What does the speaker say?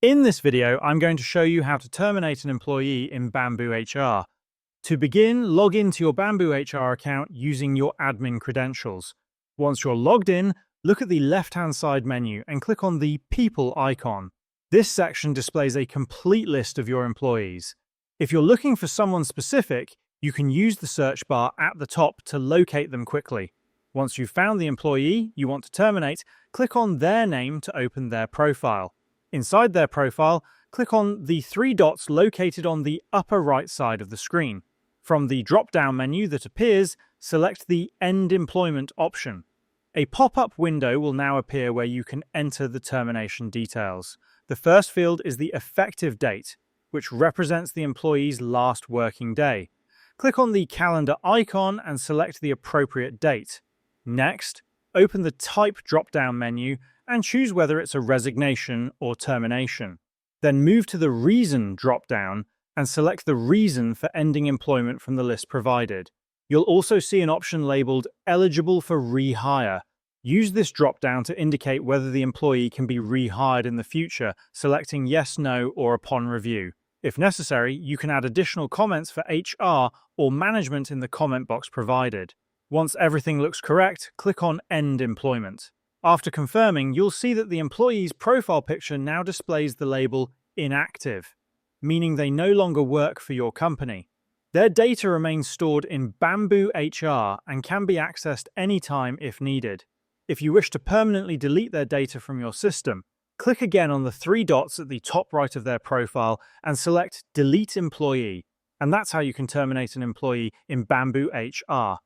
In this video, I'm going to show you how to terminate an employee in BambooHR. To begin, log into your BambooHR account using your admin credentials. Once you're logged in, look at the left-hand side menu and click on the People icon. This section displays a complete list of your employees. If you're looking for someone specific, you can use the search bar at the top to locate them quickly. Once you've found the employee you want to terminate, click on their name to open their profile. Inside their profile, click on the three dots located on the upper right side of the screen. From the drop-down menu that appears, select the End Employment option. A pop-up window will now appear where you can enter the termination details. The first field is the effective date, which represents the employee's last working day. Click on the calendar icon and select the appropriate date. Next, open the Type drop-down menu and choose whether it's a resignation or termination. Then move to the Reason drop-down and select the reason for ending employment from the list provided. You'll also see an option labeled Eligible for Rehire. Use this drop-down to indicate whether the employee can be rehired in the future, selecting Yes, No, or Upon Review. If necessary, you can add additional comments for HR or management in the comment box provided. Once everything looks correct, click on End Employment. After confirming, you'll see that the employee's profile picture now displays the label Inactive, meaning they no longer work for your company. Their data remains stored in BambooHR and can be accessed anytime if needed. If you wish to permanently delete their data from your system, click again on the three dots at the top right of their profile and select Delete Employee. And that's how you can terminate an employee in BambooHR.